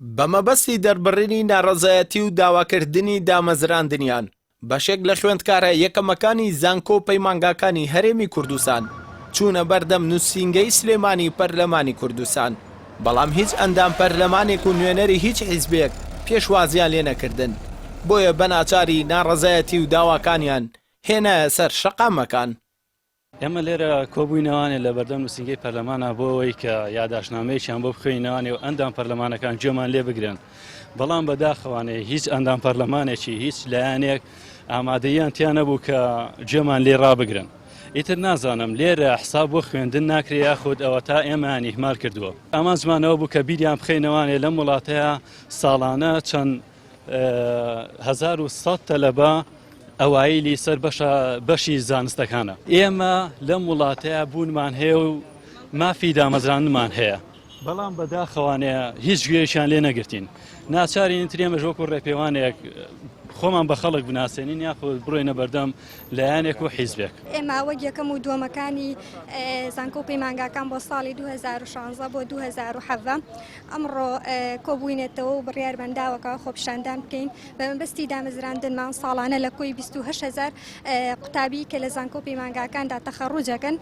بەمەبەستی دەربڕینی ناڕەزایەتی و داواکردنی دامەزراندنیان بەشێک لە خوێندکارە یەکەمەکانی زانکۆ و پەیمانگاکانی هەرێمی کوردستان چوونە بەردەم نووسینگەی سلێمانی پەرلەمانی کوردستان، بەڵام هیچ ئەندام پەرلەمانێک و نوێنەری هیچ حیزبێک پێشوازیان لێ نەکردن، بۆیە بەناچاری ناڕەزایەتی و داواکانیان هێنایە سەر شەقامەکان. ئێمە لێرە کۆبووینەوانێ لە بەردەم نووسینگەی پەرلەمانە بۆ ئەوەی کە یاداشنامەیەکیان بۆ بخوێنەوانێ و ئەندام پەرلەمانەکان گوێمان لێ بگرن، بەڵام بەداخەوانێ هیچ ئەندام پەرلەمانێکی هیچ لایەنێک ئامادەیان تیان نەبوو کە گوێمان لێ ڕابگرن. ئیتر نازانم لێرە حساب بۆ خوێندن ناکرێ یاخود ئەوە تا ئێمەیان ئیهمال کردووە. ئەمان زمانەوە بوو کە بیریان بخەینەوانێ لەم وڵاتەیە ساڵانە چەند 1100 تەلەبە ئەوایلی سەر بەشی زانستەکانە. ئێمە لەم وڵاتەیە بوونمان هەیە و مافی دامەزراندنمان هەیە، بەڵام بەداخەوانەیە هیچ گوێیشیان لێ نەگرتین. ناچارین ترێمە ژۆک و ڕێپێوانێک خۆمان بە خەڵک بناسێنین یاخود بڕۆینە بەردەم لایەنێک و حیزبێک. ئێمە وەک یەکەم و دووەمەکانی زانکۆ و پەیمانگاکان بۆ ساڵی 2016 بۆ 2017 ئەمڕۆ کۆبووینێتەوە و بڕیاربەنداوەکە خۆپیشاندان بکەین بە مەبەستی دامەزراندنمان ساڵانە لە کۆی 28000 قوتابی کە لە زانکۆ و پەیمانگاکاندا تەخەڕوجەکەن،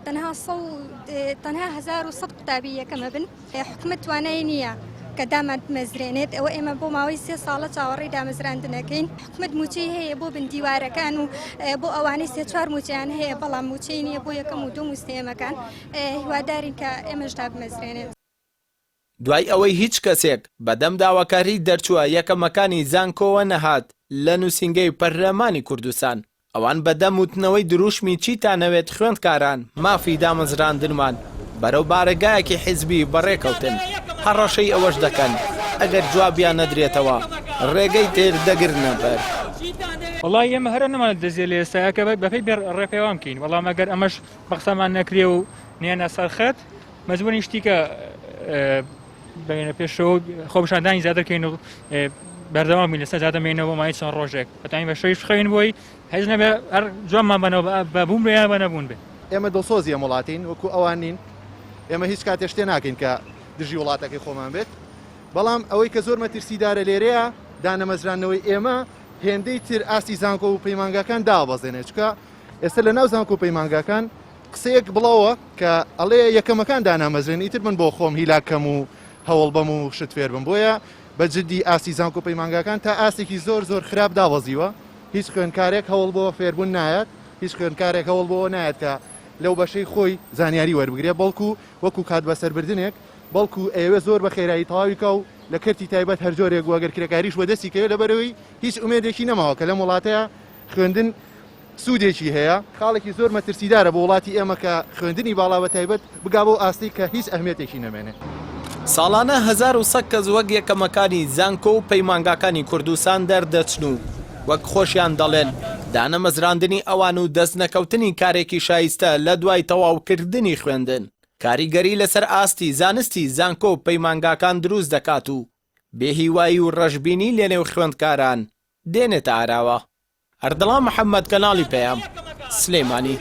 تەنها 1100 قوتابی یەکەمە بن. حکومەت توانای نییە کە دامەزرێنێت، ئەوە ئێمە بۆ ماوەی 3 ساڵە چاوەڕێی دامەزراندنەکەین. حکومەت موچەی هەیە بۆ بندیوارەکان و بۆ ئەوانەی 3-4 موچیان هەیە، بەڵام موچەی نییە بۆ یەکەم و دوو موستێمەکان. هیوادارین کە ئێمەشدا بمەزرێنێت. دوای ئەوەی هیچ کەسێک بەدەم داواکاری دەرچووە یەکەمەکانی زانکۆوە نەهات لە نووسینگەی پەرلەمانی کوردستان، ئەوان بەدەم وتنەوەی دروشمی چیتانەوێت خوێندکاران مافی دامەزراندنمان بەرەو بارەگایەکی حیزبی بەڕێکەوتن، هەڕەشەی ئەوەش دەکەن ئەگەر جوابیان نەدرێتەوە ڕێگەی تر دەگرنە بەر. وڵای ئێمە هەرە نەمانە دەزیێت لە ئێستاکە بەپێی ڕێپێوان بکەین، بەڵام ئەگەر ئەمەش بە قسەمان نەکرێ و نیانە سەرخەت مەجبورین شتیکە بەێنە پێشەوە خۆپیشاندانی زیاترکەین و بەردەوام بین لەسەر زیاترمێنەوە بۆ مای چەند ڕۆژێک بەتانی بە شەویش خەوین بۆی هیچ نەبێ هەر جوانمان بنەوە بەبوون بێ یا بە نەبوون بێ. ئێمە دڵسۆزی ئەم وڵاتین وەکو ئەوان نین، ئێمە هیچ کاتێ شتێ ناکەین کە دژی وڵاتەکەی خۆمان بێت، بەڵام ئەوەی کە زۆر مەترسیدارە لێرەیە دانەمەزرانەوەی ئێمە هێندەی تر ئاستی زانکۆ و پەیمانگاکان دابەزێنێت، چکە ئێستا لە ناو زانکۆ و پەیمانگاکان قسەیەک بڵەوە کە ئەڵێ یەکەمەکان دانامەزرێن، ئیتر من بۆ خۆم هیلاکەم و هەوڵ بەم و شت فێر بم، بۆیە بەجددی ئاستی زانکۆ و پەیمانگاکان تا ئاستێکی زۆر زۆر خراپ دابەزیوە. هیچ خوێندکارێک هەوڵ بۆ فێربوون نایەت، هیچ خوێندکارێک هەوڵ بۆ نایەت کە لەو بەشەی خۆی زانیاری وەربگرێ، بەڵکو وەکو کات بەسەربردنێک، بەڵکو ئێوە زۆر بە خێرایی تەواویکە و لە کەرتی تایبەت هەر جۆرێک وەگەر کرێکاریش وەدەستی کەوێت لەبەرەوەی هیچ ئومێدێکی نەماوە کە لەم وڵاتەیە خوێندن سوودێکی هەیە. خاڵێکی زۆر مەترسیدارە بۆ وڵاتی ئێمە کە خوێندنی باڵا بە تایبەت بگا بۆ ئاستی کە هیچ ئەهمیێتێکی نەمێنێت. ساڵانە 1100 کەس وەک یەکەمەکانی زانکۆ و پەیمانگاکانی کوردستان دەردەچن و وەک خۆشیان دەڵێن دانەمەزراندنی ئەوان و دەست نەکەوتنی کارێکی شایستە لە دوای تەواوکردنی خوێندن کاریگەری لەسەر ئاستی زانستی زانکۆ و پەیمانگاکان دروست دەکات و بێهیوایی و ڕەشبینی لە نێو خوێندکاران دێنێتە ئاراوە. ئەردەڵام محەممەد کەناڵی پێیام سلێمانی.